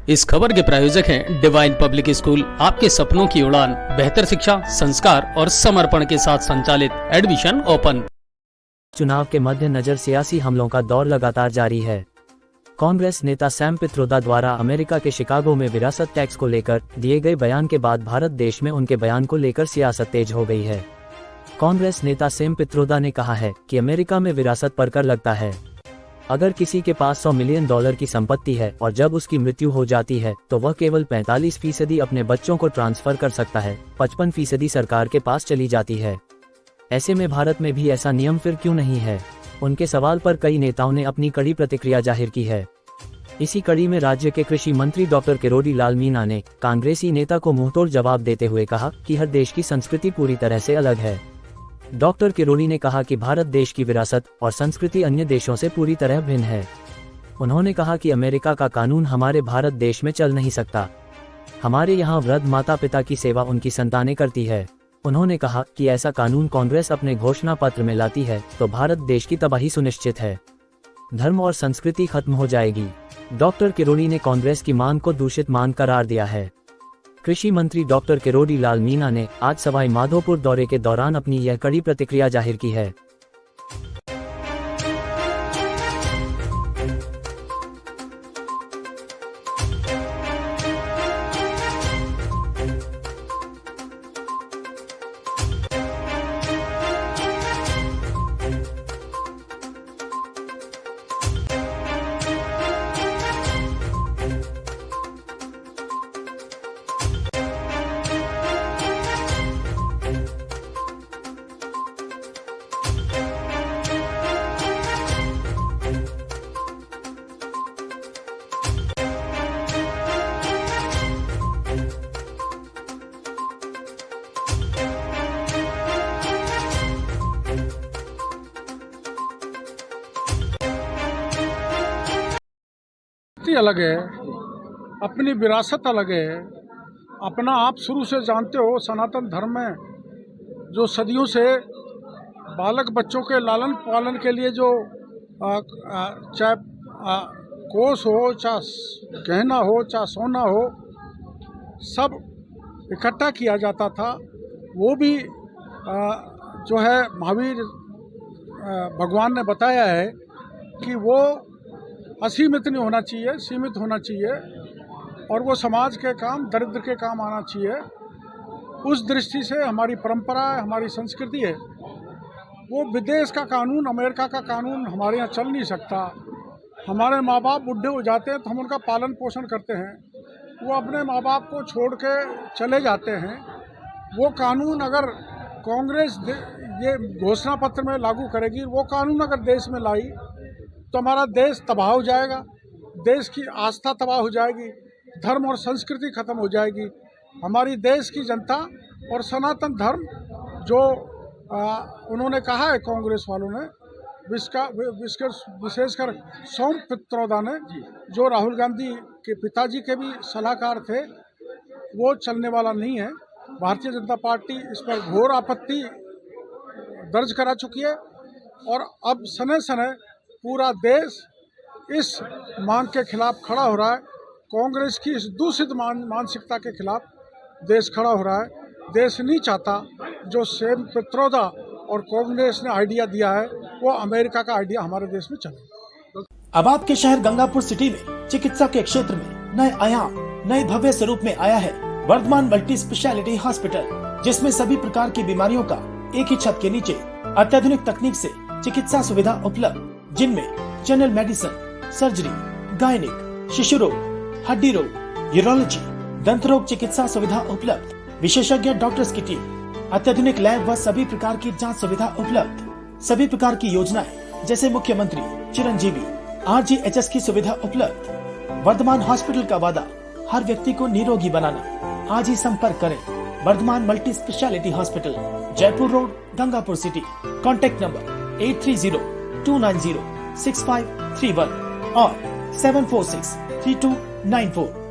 इस खबर के प्रायोजक हैं डिवाइन पब्लिक स्कूल, आपके सपनों की उड़ान, बेहतर शिक्षा, संस्कार और समर्पण के साथ संचालित, एडमिशन ओपन। चुनाव के मद्देनजर सियासी हमलों का दौर लगातार जारी है। कांग्रेस नेता सैम पित्रोदा द्वारा अमेरिका के शिकागो में विरासत टैक्स को लेकर दिए गए बयान के बाद भारत देश में उनके बयान को लेकर सियासत तेज हो गई है। कांग्रेस नेता सैम पित्रोदा ने कहा है कि अमेरिका में विरासत पर कर लगता है। अगर किसी के पास $100 मिलियन की संपत्ति है और जब उसकी मृत्यु हो जाती है तो वह केवल 45% अपने बच्चों को ट्रांसफर कर सकता है, 55% सरकार के पास चली जाती है। ऐसे में भारत में भी ऐसा नियम फिर क्यों नहीं है? उनके सवाल पर कई नेताओं ने अपनी कड़ी प्रतिक्रिया जाहिर की है। इसी कड़ी में राज्य के कृषि मंत्री डॉक्टर किरोड़ी लाल मीणा ने कांग्रेसी नेता को मुंहतोड़ जवाब देते हुए कहा कि हर देश की संस्कृति पूरी तरह से अलग है। डॉक्टर किरोड़ी ने कहा कि भारत देश की विरासत और संस्कृति अन्य देशों से पूरी तरह भिन्न है। उन्होंने कहा कि अमेरिका का कानून हमारे भारत देश में चल नहीं सकता। हमारे यहाँ वृद्ध माता पिता की सेवा उनकी संतानें करती है। उन्होंने कहा कि ऐसा कानून कांग्रेस अपने घोषणा पत्र में लाती है तो भारत देश की तबाही सुनिश्चित है, धर्म और संस्कृति खत्म हो जाएगी। डॉक्टर किरोड़ी ने कांग्रेस की मांग को दूषित मांग करार दिया है। कृषि मंत्री डॉक्टर किरोड़ी लाल मीणा ने आज सवाई माधोपुर दौरे के दौरान अपनी यह कड़ी प्रतिक्रिया जाहिर की है। अलग है, अपनी विरासत अलग है। अपना आप शुरू से जानते हो, सनातन धर्म में जो सदियों से बालक बच्चों के लालन पालन के लिए जो चाहे कोष हो, चाहे गहना हो, चाहे सोना हो, सब इकट्ठा किया जाता था। वो भी जो है महावीर भगवान ने बताया है कि वो असीमित नहीं होना चाहिए, सीमित होना चाहिए, और वो समाज के काम, दरिद्र के काम आना चाहिए। उस दृष्टि से हमारी परंपरा है, हमारी संस्कृति है। वो विदेश का कानून, अमेरिका का कानून हमारे यहाँ चल नहीं सकता। हमारे माँ बाप बुढ़े हो जाते हैं तो हम उनका पालन पोषण करते हैं, वो अपने माँ बाप को छोड़ के चले जाते हैं। वो कानून अगर कांग्रेस ये घोषणा पत्र में लागू करेगी, वो कानून अगर देश में लाई तो हमारा देश तबाह हो जाएगा, देश की आस्था तबाह हो जाएगी, धर्म और संस्कृति खत्म हो जाएगी। हमारी देश की जनता और सनातन धर्म जो उन्होंने कहा है कांग्रेस वालों ने, विशेषकर सैम पित्रोदा ने, जो राहुल गांधी के पिताजी के भी सलाहकार थे, वो चलने वाला नहीं है। भारतीय जनता पार्टी इस पर घोर आपत्ति दर्ज करा चुकी है और अब सने सने पूरा देश इस मांग के खिलाफ खड़ा हो रहा है। कांग्रेस की इस दूषित मानसिकता के खिलाफ देश खड़ा हो रहा है। देश नहीं चाहता जो सैम पित्रोदा और कांग्रेस ने आइडिया दिया है, वो अमेरिका का आइडिया हमारे देश में चले। अब आपके शहर गंगापुर सिटी में चिकित्सा के क्षेत्र में नए आयाम, नए भव्य स्वरूप में आया है वर्धमान मल्टी स्पेशलिटी हॉस्पिटल, जिसमें सभी प्रकार की बीमारियों का एक ही छत के नीचे अत्याधुनिक तकनीक से चिकित्सा सुविधा उपलब्ध, जिनमें जनरल मेडिसिन, सर्जरी, गायनिक, शिशु रोग, हड्डी रोग, यूरोलॉजी, दंत रोग चिकित्सा सुविधा उपलब्ध, विशेषज्ञ डॉक्टर्स की टीम, अत्याधुनिक लैब व सभी प्रकार की जांच सुविधा उपलब्ध। सभी प्रकार की योजनाएं जैसे मुख्यमंत्री चिरंजीवी RGHS की सुविधा उपलब्ध। वर्धमान हॉस्पिटल का वादा हर व्यक्ति को निरोगी बनाना। आज ही संपर्क करें Vardhman multi speciality hospital, Jaipur road, Gangapur city. Contact number 830-290-6531 और 746-3294।